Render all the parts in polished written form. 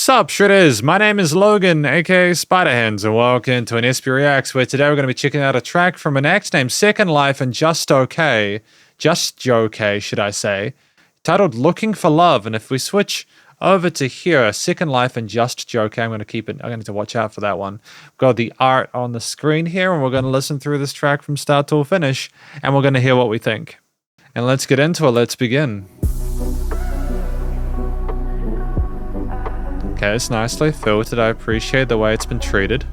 Sup Shredders, my name is Logan, aka Spiderhands, and welcome to an SP Reacts, where today we're going to be checking out a track from an act named Second Life and Justtjokay, should I say, titled Looking for Love. And if we switch over to here, Second Life and Justtjokay, I'm going to watch out for that one. We've got the art on the screen here, and we're going to listen through this track from start to finish, and we're going to hear what we think. And let's get into it, let's begin. Okay, it's nicely filtered. I appreciate the way it's been treated.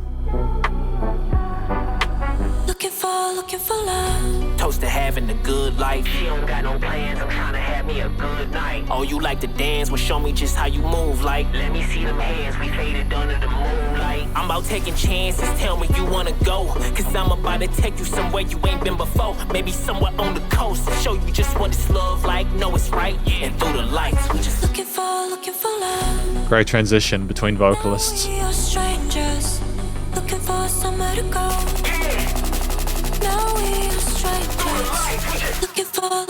Looking for love. Toast to having a good life. She don't got no plans, I'm trying to have me a good night. Oh, you like to dance? Well, show me just how you move. Like, Let me see them hands, we faded under the moonlight. I'm about taking chances. Tell me you wanna go, cause I'm about to take you somewhere you ain't been before. Maybe somewhere on the coast to show you just what it's love like. Know it's right, and through the lights we just Looking for love. Great transition between vocalists. Now we are strangers, looking for somewhere to go. Now we are strangers, looking for love.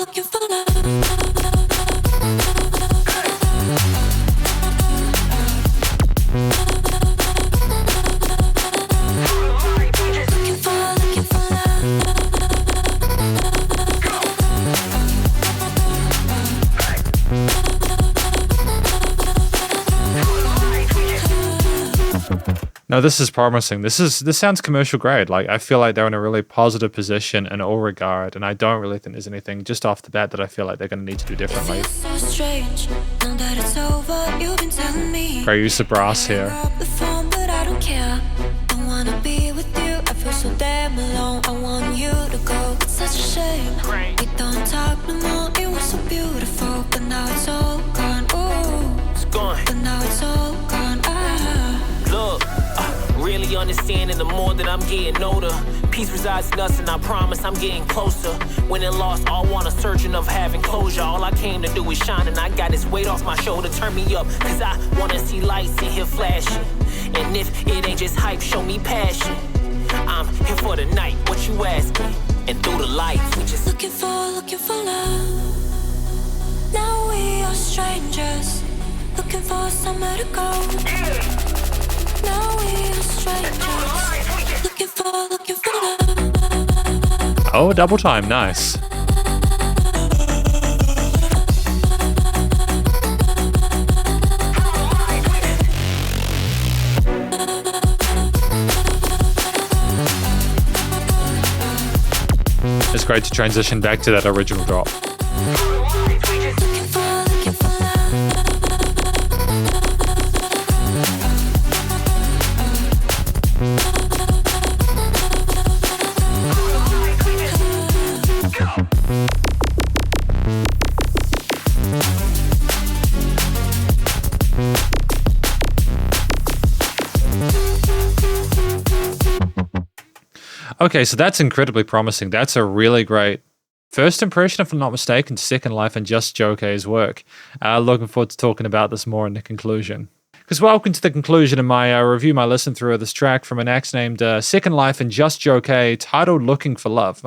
No, this is promising. This sounds commercial grade. Like, I feel like they're in a really positive position in all regard, and I don't really think there's anything just off the bat that I feel like they're going to need to do differently. So strange, now that it's over, you've been telling me. Great use of brass here. The phone, but I don't care. I wanna be with you. I feel so damn alone. I want you to go. It's such a shame. We don't talk no more. It was so beautiful, but now it's all gone. Ooh, it's gone. but now it's all gone. Look, really understanding the more that I'm getting older. Peace resides in us, and I promise I'm getting closer. When and lost, all want a surgeon of having closure. All I came to do is shine, and I got this weight off my shoulder. Turn me up, cause I wanna see lights in here flashing. And if it ain't just hype, show me passion. I'm here for the night, what you asking? And through the lights, we just looking for love. Now we are strangers, looking for somewhere to go. Now we are strangers, looking for love. Oh, double time, nice. It's great to transition back to that original drop. Okay, so that's incredibly promising. That's a really great first impression, if I'm not mistaken, Second Life and Justtjokay's work. Looking forward to talking about this more in the conclusion. Because welcome to the conclusion of my review, my listen through of this track from an act named Second Life and Justtjokay, titled Looking for Love.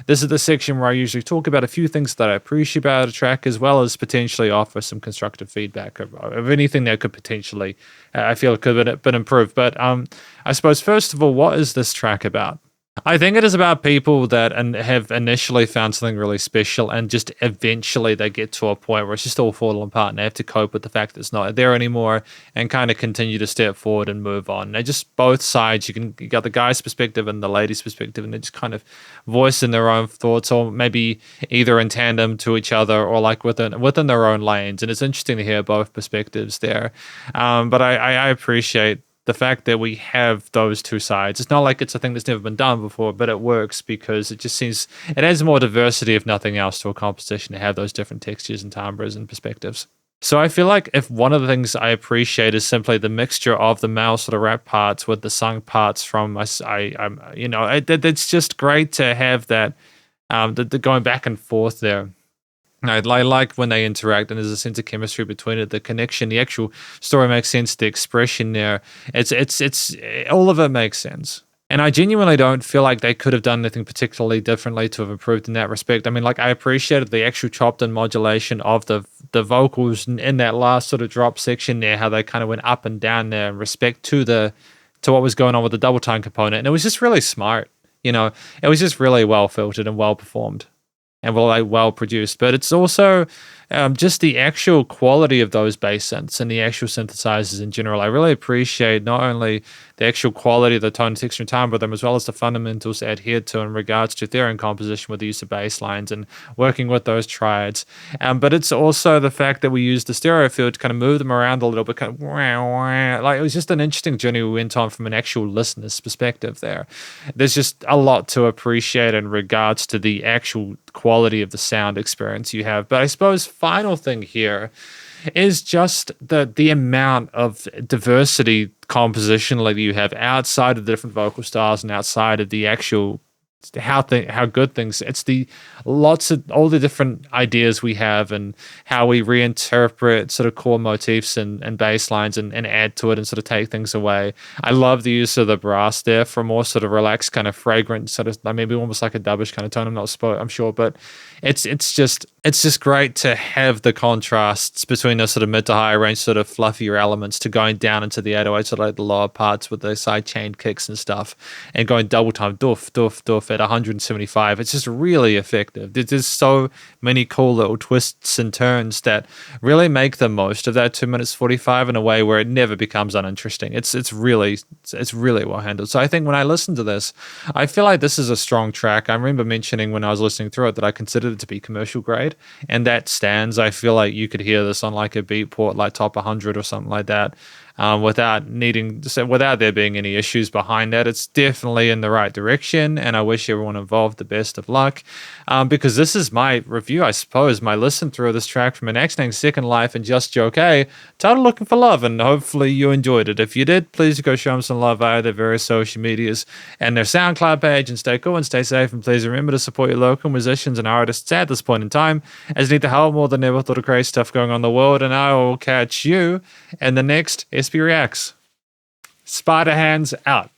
This is the section where I usually talk about a few things that I appreciate about a track, as well as potentially offer some constructive feedback of anything that could potentially, I feel it could have been improved. But I suppose, first of all, what is this track about? I think it is about people that have initially found something really special, and just eventually they get to a point where it's just all falling apart, and they have to cope with the fact that it's not there anymore, and kind of continue to step forward and move on. And just both sides, you got the guy's perspective and the lady's perspective, and they're just kind of voicing their own thoughts, or maybe either in tandem to each other, or like within their own lanes. And it's interesting to hear both perspectives there. But I appreciate the fact that we have those two sides. It's not like it's a thing that's never been done before, but it works because it just seems, it adds more diversity, if nothing else, to a composition to have those different textures and timbres and perspectives. So I feel like if one of the things I appreciate is simply the mixture of the male sort of rap parts with the sung parts from it's just great to have that, the going back and forth there. I like when they interact, and there's a sense of chemistry between it. The connection, the actual story makes sense. The expression there, it's all of it makes sense. And I genuinely don't feel like they could have done anything particularly differently to have improved in that respect. I mean, like, I appreciated the actual chopped in modulation of the the vocals in that last sort of drop section there, how they kind of went up and down there in respect to what was going on with the double time component. And it was just really smart. You know, it was just really well filtered and well performed and well produced. But it's also just the actual quality of those bass synths and the actual synthesizers in general. I really appreciate not only the actual quality of the tone, texture, and timbre of them, as well as the fundamentals adhered to in regards to theory and composition with the use of bass lines and working with those triads. But it's also the fact that we used the stereo field to kind of move them around a little bit, kind of like it was just an interesting journey we went on from an actual listener's perspective there. There's just a lot to appreciate in regards to the actual quality of the sound experience you have. But I suppose final thing here is just the amount of diversity compositionally you have outside of the different vocal styles and outside of the actual how good things. It's the lots of all the different ideas we have and how we reinterpret sort of core motifs and bass lines and add to it and sort of take things away. I love the use of the brass there for a more sort of relaxed, kind of fragrant, sort of maybe almost like a dubbish kind of tone. I'm sure, but it's just great to have the contrasts between those sort of mid to high range sort of fluffier elements to going down into the 808, sort of like the lower parts with the side chain kicks and stuff, and going double time doof doof doof at 175. It's just really effective. There's so many cool little twists and turns that really make the most of that 2 minutes 45 in a way where it never becomes uninteresting. It's really well handled. So I think when I listen to this, I feel like this is a strong track. I remember mentioning when I was listening through it that I considered it to be commercial grade, and that stands. I feel like you could hear this on like a Beatport, like top 100 or something like that. Without there being any issues behind that. It's definitely in the right direction, and I wish everyone involved the best of luck, because this is my review, I suppose, my listen through of this track from an X-Nang Second Life and Justtjokay, titled Looking for Love, and hopefully you enjoyed it. If you did, please go show them some love via their various social medias and their SoundCloud page, and stay cool and stay safe, and please remember to support your local musicians and artists at this point in time, as they need the help more than ever with all the crazy stuff going on in the world, and I will catch you in the next SB Reacts. Spiderhands out.